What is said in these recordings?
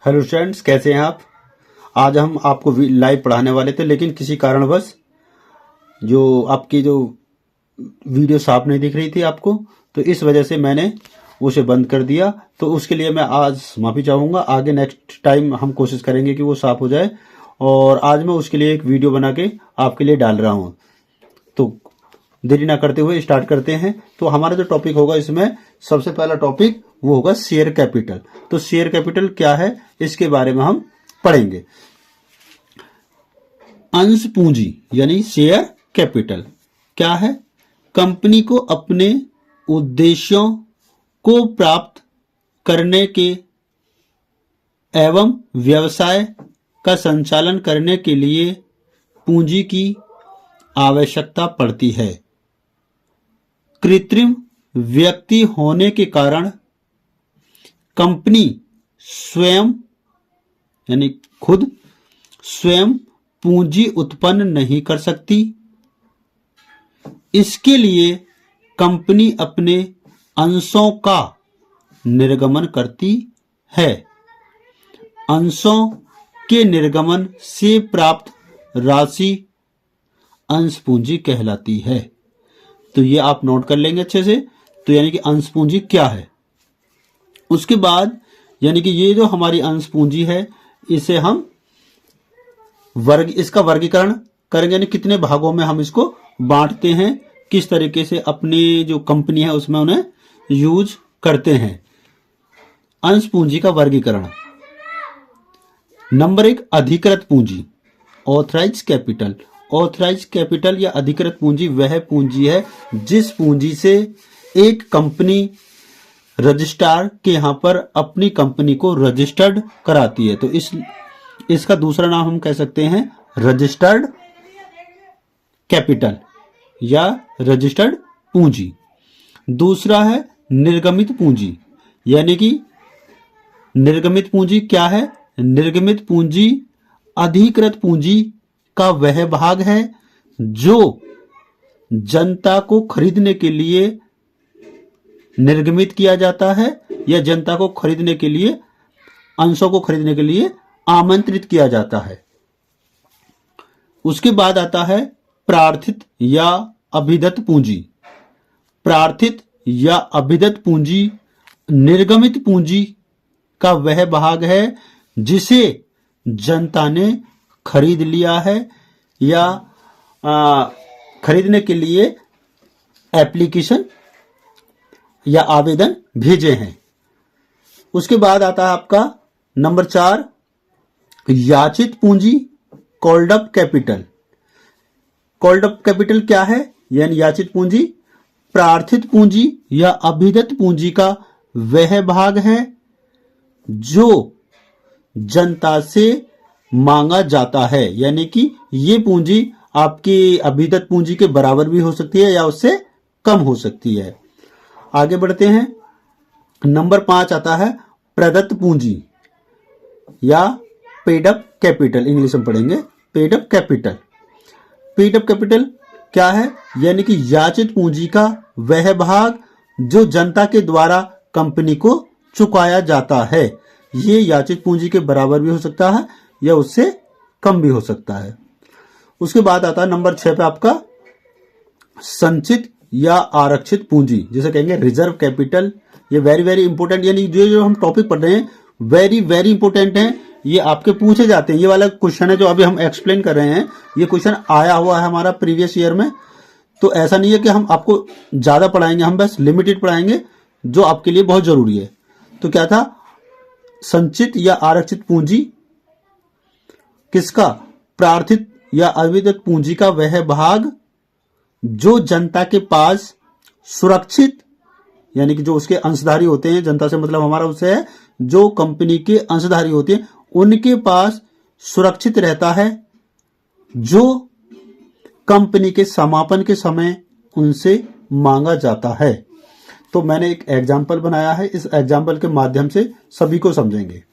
Hello students, कैसे हैं आप। आज हम आपको लाइव पढ़ाने वाले थे, लेकिन किसी कारणवश जो आपकी जो वीडियो साफ नहीं दिख रही थी आपको, तो इस वजह से मैंने उसे बंद कर दिया। तो उसके लिए मैं आज माफ़ी चाहूँगा। आगे नेक्स्ट टाइम हम कोशिश करेंगे कि वो साफ हो जाए, और आज मैं उसके लिए एक वीडियो बना के आपके लिए डाल रहा हूँ। तो देरी ना करते हुए स्टार्ट करते हैं। तो हमारा जो टॉपिक होगा, इसमें सबसे पहला टॉपिक वो होगा शेयर कैपिटल। तो शेयर कैपिटल क्या है, इसके बारे में हम पढ़ेंगे। अंश पूंजी यानी शेयर कैपिटल क्या है? कंपनी को अपने उद्देश्यों को प्राप्त करने के एवं व्यवसाय का संचालन करने के लिए पूंजी की आवश्यकता पड़ती है। कृत्रिम व्यक्ति होने के कारण कंपनी स्वयं यानी खुद स्वयं पूंजी उत्पन्न नहीं कर सकती। इसके लिए कंपनी अपने अंशों का निर्गमन करती है। अंशों के निर्गमन से प्राप्त राशि अंश पूंजी कहलाती है। तो ये आप नोट कर लेंगे अच्छे से। तो यानी कि अंश पूंजी क्या है। उसके बाद यानी कि ये जो हमारी अंश पूंजी है, इसे हम इसका वर्गीकरण करेंगे, यानी कितने भागों में हम इसको बांटते हैं, किस तरीके से अपनी जो कंपनी है उसमें उन्हें यूज करते हैं। अंश पूंजी का वर्गीकरण। नंबर 1, अधिकृत पूंजी, ऑथराइज कैपिटल। ऑथराइज कैपिटल या अधिकृत पूंजी वह पूंजी है जिस पूंजी से एक कंपनी रजिस्ट्रार के यहां पर अपनी कंपनी को रजिस्टर्ड कराती है। तो इसका दूसरा नाम हम कह सकते हैं रजिस्टर्ड कैपिटल या रजिस्टर्ड पूंजी। दूसरा है निर्गमित पूंजी, यानी कि निर्गमित पूंजी क्या है? निर्गमित पूंजी अधिकृत पूंजी का वह भाग है जो जनता को खरीदने के लिए निर्गमित किया जाता है या जनता को खरीदने के लिए, अंशों को खरीदने के लिए आमंत्रित किया जाता है। उसके बाद आता है प्रार्थित या अभिदत्त पूंजी। प्रार्थित या अभिदत्त पूंजी निर्गमित पूंजी का वह भाग है जिसे जनता ने खरीद लिया है या खरीदने के लिए एप्लीकेशन या आवेदन भेजे हैं। उसके बाद आता है आपका नंबर 4, याचित पूंजी, called up capital. Called up capital क्या है? यानी याचित पूंजी प्रार्थित पूंजी या अभिदत्त पूंजी का वह भाग है जो जनता से मांगा जाता है, यानी कि ये पूंजी आपकी अभिदत्त पूंजी के बराबर भी हो सकती है या उससे कम हो सकती है। आगे बढ़ते हैं। नंबर 5 आता है प्रदत्त पूंजी या पेड अप कैपिटल। इंग्लिश में पढ़ेंगे paid up capital. Paid up capital क्या है? यानी कि याचित पूंजी का वह भाग जो जनता के द्वारा कंपनी को चुकाया जाता है। ये याचित पूंजी के बराबर भी हो सकता है या उससे कम भी हो सकता है। उसके बाद आता है नंबर 6 पे आपका संचित या आरक्षित पूंजी, जिसे कहेंगे रिजर्व कैपिटल। ये वेरी वेरी इंपॉर्टेंट, यानी जो हम टॉपिक पढ़ रहे हैं वेरी वेरी इंपॉर्टेंट है। ये आपके पूछे जाते हैं। ये वाला क्वेश्चन है जो अभी हम एक्सप्लेन कर रहे हैं, ये क्वेश्चन आया हुआ है हमारा प्रीवियस ईयर में। तो ऐसा नहीं है कि हम आपको ज्यादा पढ़ाएंगे, हम बस लिमिटेड पढ़ाएंगे जो आपके लिए बहुत जरूरी है। तो क्या था? संचित या आरक्षित पूंजी किसका? प्रार्थित या अविदत्त पूंजी का वह भाग जो जनता के पास सुरक्षित, यानी कि जो उसके अंशधारी होते हैं, जनता से मतलब हमारा उससे है जो कंपनी के अंशधारी होते हैं, उनके पास सुरक्षित रहता है, जो कंपनी के समापन के समय उनसे मांगा जाता है। तो मैंने एक एग्जाम्पल बनाया है, इस एग्जाम्पल के माध्यम से सभी को समझेंगे।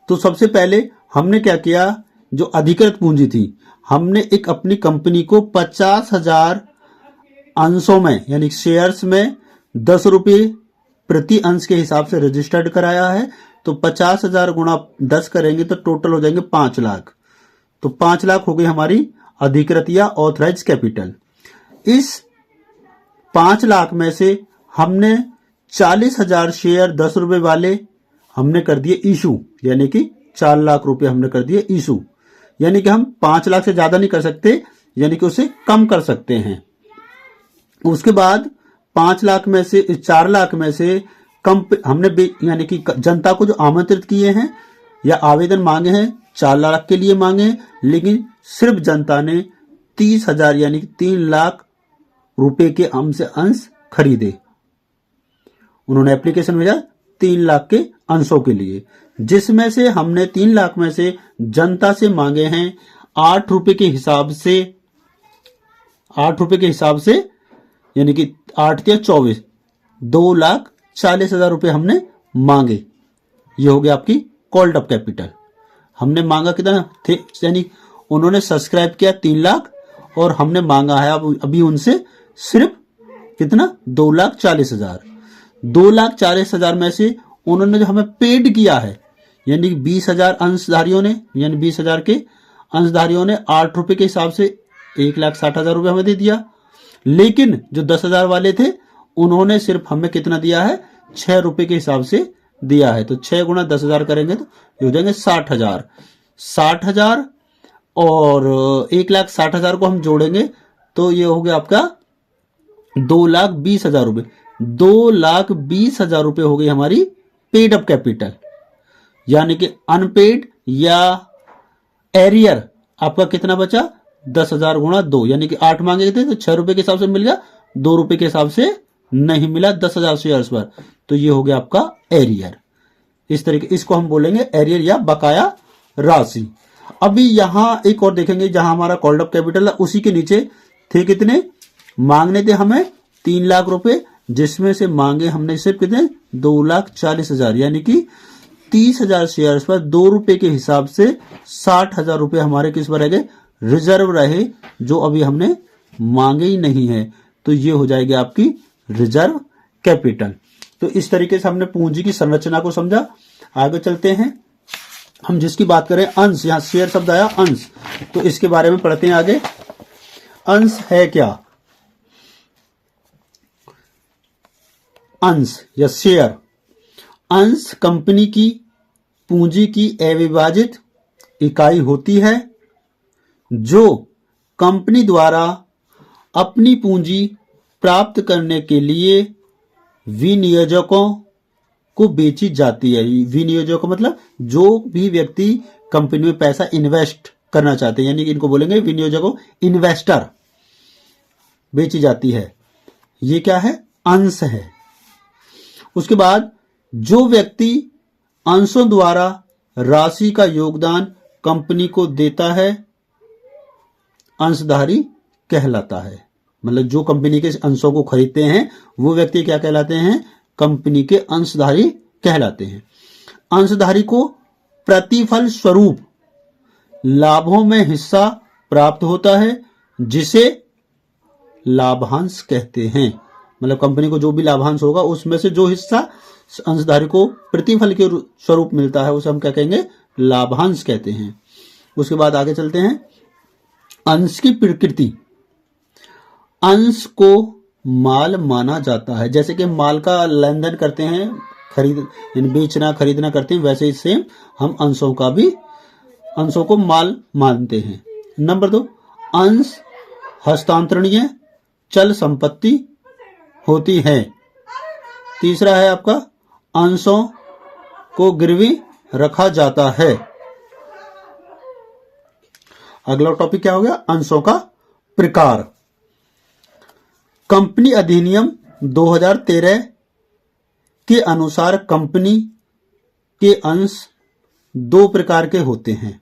तो सबसे पहले हमने क्या किया, जो अधिकृत पूंजी थी, हमने एक अपनी कंपनी को 50,000 अंशों में यानी शेयर्स में 10 रुपये प्रति अंश के हिसाब से रजिस्टर्ड कराया है, तो 50,000 गुणा 10 करेंगे तो टोटल हो जाएंगे 5 लाख। तो 5 लाख हो गई हमारी अधिकृत या ऑथराइज कैपिटल। इस 5 लाख में से हमने 40,000 शेयर 10 रुपए वाले हमने कर दिए इशू, यानी कि 4 लाख रुपए हमने कर दिए इशू। यानी कि हम 5 लाख से ज्यादा नहीं कर सकते, यानी कि उसे कम कर सकते हैं। उसके बाद 5 लाख में से 4 लाख में से हमने यानी कि जनता को जो आमंत्रित किए हैं या आवेदन मांगे हैं 4 लाख के लिए मांगे हैं, लेकिन सिर्फ जनता ने 30,000 यानी कि 3 लाख रुपए के हमसे अंश खरीदे। उन्होंने एप्लीकेशन भेजा 3 लाख के अंशों के लिए, जिसमें से हमने 3 लाख में से जनता से मांगे हैं 8 रुपए के हिसाब से, 8 रुपए के हिसाब से यानी कि 8 या 24, 2,40,000 रुपए हमने मांगे। ये हो गया आपकी कॉल्ड अप कैपिटल। हमने मांगा कितना थे, यानी उन्होंने सब्सक्राइब किया 3 लाख और हमने मांगा है अभी उनसे सिर्फ कितना 2,40,000। 2,40,000 में से उन्होंने जो हमें पेड किया है यानी 20,000 अंशधारियों ने, यानी 20,000 के अंशधारियों ने 8 रुपए के हिसाब से 1,60,000 रुपए हमें दे दिया। लेकिन जो 10,000 वाले थे उन्होंने सिर्फ हमें कितना दिया है 6 रुपए के हिसाब से दिया है। तो 6 गुणा 10,000 करेंगे तो ये हो जाएंगे 60,000। 60,000 और 1,60,000 को हम जोड़ेंगे तो ये हो गया आपका 2,20,000 रुपए। 2,20,000 रुपए हो गई हमारी पेड अप कैपिटल। यानी कि अनपेड या एरियर आपका कितना बचा 10,000 गुणा 2, यानी कि 8 मांगे थे तो 6 रुपए के हिसाब से मिल गया, 2 रुपए के हिसाब से नहीं मिला 10,000 शेयर्स पर। तो ये हो गया आपका एरियर। इस तरीके इसको हम बोलेंगे एरियर या बकाया राशि। अभी यहां एक और देखेंगे जहां हमारा कॉल्ड अप कैपिटल है, उसी के नीचे थे कितने मांगने थे हमें 3 लाख रुपए, जिसमें से मांगे हमने सिर्फ कितने 2,40,000, यानी कि 30,000 शेयर्स पर 2 रुपए के हिसाब से 60,000 रुपए हमारे किस पर रह गए रिजर्व रहे, जो अभी हमने मांगे ही नहीं है। तो ये हो जाएगी आपकी रिजर्व कैपिटल। तो इस तरीके से हमने पूंजी की संरचना को समझा। आगे चलते हैं, हम जिसकी बात करें अंश, यहां शेयर शब्द आया अंश, तो इसके बारे में पढ़ते हैं आगे। अंश है क्या? अंश या शेयर, अंश कंपनी की पूंजी की अविभाजित इकाई होती है जो कंपनी द्वारा अपनी पूंजी प्राप्त करने के लिए विनियोजकों को बेची जाती है। विनियोजक मतलब जो भी व्यक्ति कंपनी में पैसा इन्वेस्ट करना चाहते हैं, यानी कि इनको बोलेंगे विनियोजकों, इन्वेस्टर, बेची जाती है। ये क्या है? अंश है। उसके बाद जो व्यक्ति अंशों द्वारा राशि का योगदान कंपनी को देता है अंशधारी कहलाता है। मतलब जो कंपनी के अंशों को खरीदते हैं वो व्यक्ति क्या कहलाते हैं? कंपनी के अंशधारी कहलाते हैं। अंशधारी को प्रतिफल स्वरूप लाभों में हिस्सा प्राप्त होता है, जिसे लाभांश कहते हैं। मतलब कंपनी को जो भी लाभांश होगा उसमें से जो हिस्सा अंशधारी को प्रतिफल के स्वरूप मिलता है उसे हम क्या कहेंगे? लाभांश कहते हैं। उसके बाद आगे चलते हैं, अंश की प्रकृति। अंश को माल माना जाता है। जैसे कि माल का लेन देन करते हैं, बेचना खरीदना करते हैं, वैसे ही सेम हम अंशों का भी, अंशों को माल मानते हैं। नंबर 2, अंश हस्तांतरणीय चल संपत्ति होती है। तीसरा है आपका अंशों को गिरवी रखा जाता है। अगला टॉपिक क्या हो गया? अंशों का प्रकार। कंपनी अधिनियम 2013 के अनुसार कंपनी के अंश 2 प्रकार के होते हैं।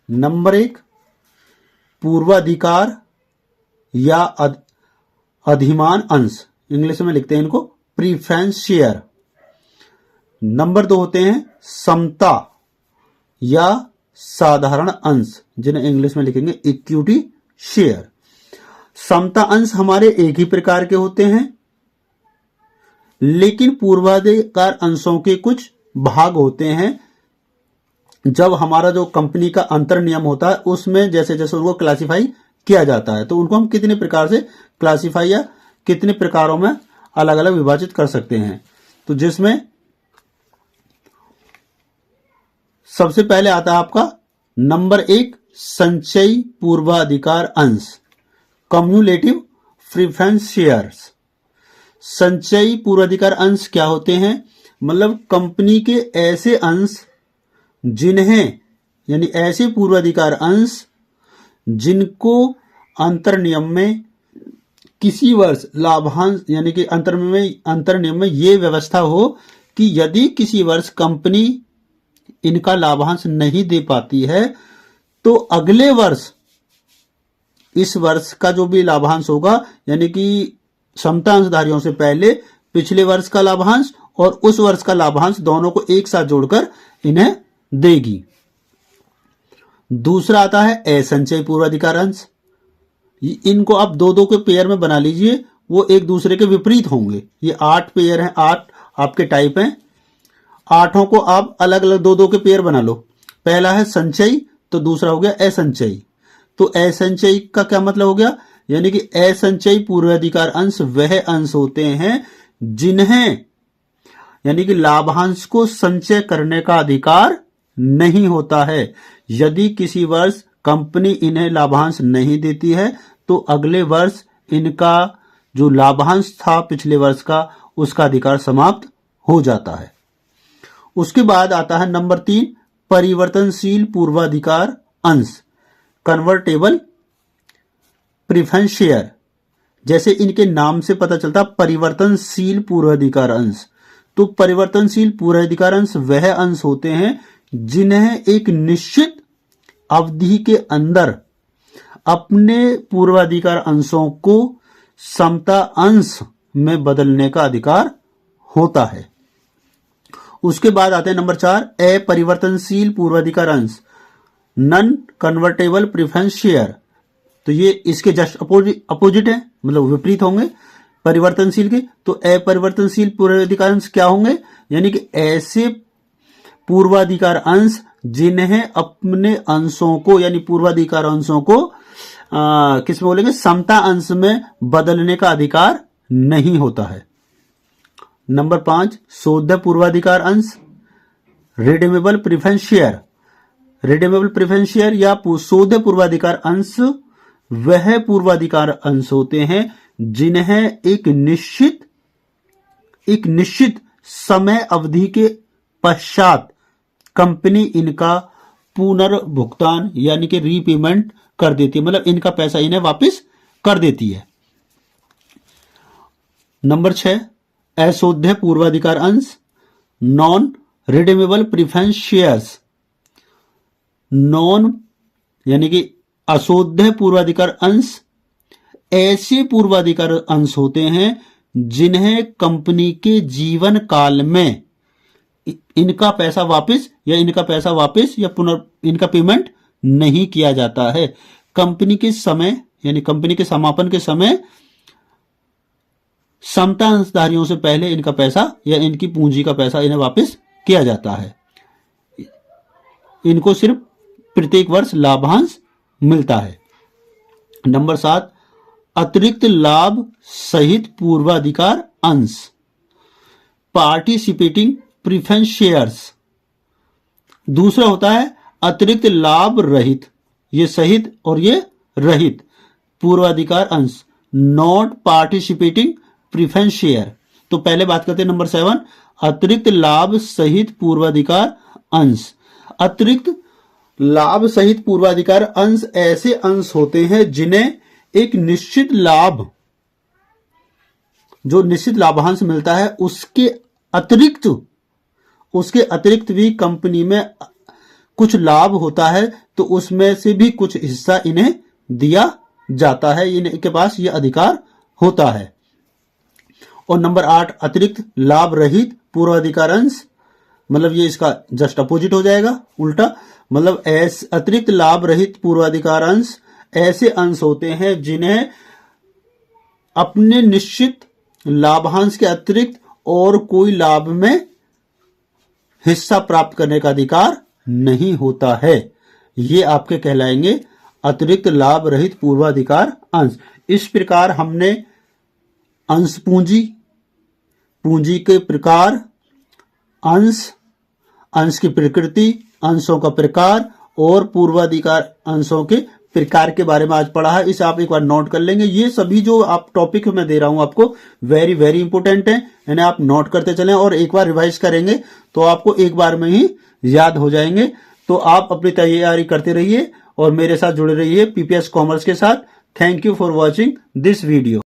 नंबर 1, पूर्वाधिकार या अधिमान अंश, इंग्लिश में लिखते हैं इनको प्रीफरेंस शेयर। नंबर 2 होते हैं समता या साधारण अंश, जिन्हें इंग्लिश में लिखेंगे इक्विटी शेयर। समता अंश हमारे एक ही प्रकार के होते हैं, लेकिन पूर्वाधिकार अंशों के कुछ भाग होते हैं जब हमारा जो कंपनी का अंतर नियम होता है उसमें जैसे जैसे उनको क्लासिफाई किया जाता है, तो उनको हम कितने प्रकार से क्लासिफाई या कितने प्रकारों में अलग अलग विभाजित कर सकते हैं। तो जिसमें सबसे पहले आता है आपका नंबर 1 संचयी पूर्वाधिकार अंश, कम्युलेटिव प्रीफरेंस शेयर्स। संचयी पूर्वाधिकार अंश क्या होते हैं? मतलब कंपनी के ऐसे अंश जिन्हें, यानी ऐसे पूर्वाधिकार अंश जिनको अंतर नियम में किसी वर्ष लाभांश, यानी कि अंतर नियम में ये व्यवस्था हो कि यदि किसी वर्ष कंपनी इनका लाभांश नहीं दे पाती है तो अगले वर्ष इस वर्ष का जो भी लाभांश होगा, यानी कि समता अंशधारियों से पहले पिछले वर्ष का लाभांश और उस वर्ष का लाभांश दोनों को एक साथ जोड़कर इन्हें देगी। दूसरा आता है असंचयी पूर्वाधिकार अंश। इनको आप दो दो के पेयर में बना लीजिए, वो एक दूसरे के विपरीत होंगे। ये 8 पेयर हैं, 8 आपके टाइप हैं, 8 को आप अलग अलग दो दो के पेयर बना लो। पहला है संचयी तो दूसरा हो गया असंचयी। तो असंचयी का क्या मतलब हो गया? यानी कि असंचयी पूर्वाधिकार अंश वह अंश होते हैं जिन्हें, यानी कि लाभांश को संचय करने का अधिकार नहीं होता है। यदि किसी वर्ष कंपनी इन्हें लाभांश नहीं देती है तो अगले वर्ष इनका जो लाभांश था पिछले वर्ष का, उसका अधिकार समाप्त हो जाता है। उसके बाद आता है नंबर 3 परिवर्तनशील पूर्वाधिकार अंश, कन्वर्टेबल प्रीफरेंस शेयर। जैसे इनके नाम से पता चलता परिवर्तनशील पूर्वाधिकार अंश। तो परिवर्तनशील पूर्वाधिकार अंश वह अंश होते हैं जिन्हें एक निश्चित अवधि के अंदर अपने पूर्वाधिकार अंशों को समता अंश में बदलने का अधिकार होता है। उसके बाद आते हैं नंबर 4 अपरिवर्तनशील पूर्वाधिकार अंश, नॉन कन्वर्टेबल प्रीफरेंस शेयर। तो ये इसके जस्ट अपोजिट है, मतलब विपरीत होंगे परिवर्तनशील के। तो अपरिवर्तनशील पूर्वाधिकार अंश क्या होंगे? यानी कि ऐसे पूर्वाधिकार अंश जिन्हें अपने अंशों को, यानी पूर्वाधिकार अंशों को किस में बोलेंगे, समता अंश में बदलने का अधिकार नहीं होता है। नंबर 5 शोध्य पूर्वाधिकार अंश, redeemable preference share. Redeemable preference share या शोध्य पूर्वाधिकार अंश वह पूर्वाधिकार अंश होते हैं जिन्हें एक निश्चित समय अवधि के पश्चात कंपनी इनका पुनर्भुगतान, यानी कि रीपेमेंट कर देती है, मतलब इनका पैसा इन्हें वापस कर देती है। नंबर 6 अशोध्य पूर्वाधिकार अंश, non redeemable preference shares. Non यानी कि अशोध्य पूर्वाधिकार अंश ऐसे पूर्वाधिकार अंश होते हैं जिन्हें कंपनी के जीवन काल में इनका पैसा वापस या इनका पेमेंट नहीं किया जाता है। कंपनी के समय, यानी कंपनी के समापन के समय समता अंशधारियों से पहले इनका पैसा या इनकी पूंजी का पैसा इन्हें वापस किया जाता है। इनको सिर्फ प्रत्येक वर्ष लाभांश मिलता है। नंबर 7 अतिरिक्त लाभ सहित पूर्वाधिकार अंश, पार्टिसिपेटिंग प्रीफरेंस शेयर्स। दूसरा होता है अतिरिक्त लाभ रहित, ये सहित और ये रहित पूर्वाधिकार अंश, नॉट पार्टिसिपेटिंग प्रीफरेंस शेयर। तो पहले बात करते हैं नंबर 7 अतिरिक्त लाभ सहित पूर्वाधिकार अंश। अतिरिक्त लाभ सहित पूर्वाधिकार अंश ऐसे अंश होते हैं जिन्हें एक निश्चित लाभ, जो निश्चित लाभांश मिलता है उसके अतिरिक्त भी कंपनी में कुछ लाभ होता है, तो उसमें से भी कुछ हिस्सा इन्हें दिया जाता है, इनके पास ये अधिकार होता है। और नंबर 8 अतिरिक्त लाभ रहित पूर्वाधिकार अंश, मतलब ये इसका जस्ट अपोजिट हो जाएगा, उल्टा। मतलब अतिरिक्त लाभ रहित पूर्वाधिकार अंश ऐसे अंश होते हैं जिन्हें अपने निश्चित लाभांश के अतिरिक्त और कोई लाभ में हिस्सा प्राप्त करने का अधिकार नहीं होता है। ये आपके कहलाएंगे अतिरिक्त लाभ रहित पूर्वाधिकार अंश। इस प्रकार हमने अंश पूंजी, पूंजी के प्रकार, अंश, अंश की प्रकृति, अंशों का प्रकार और पूर्वाधिकार अंशों के प्रकार के बारे में आज पढ़ा है। इसे आप एक बार नोट कर लेंगे। ये सभी जो आप टॉपिक मैं दे रहा हूं आपको वेरी वेरी इंपोर्टेंट है, इन्हें आप नोट करते चलें और एक बार रिवाइज करेंगे तो आपको एक बार में ही याद हो जाएंगे। तो आप अपनी तैयारी करते रहिए और मेरे साथ जुड़े रहिए पीपीएस कॉमर्स के साथ। Thank you for watching this video.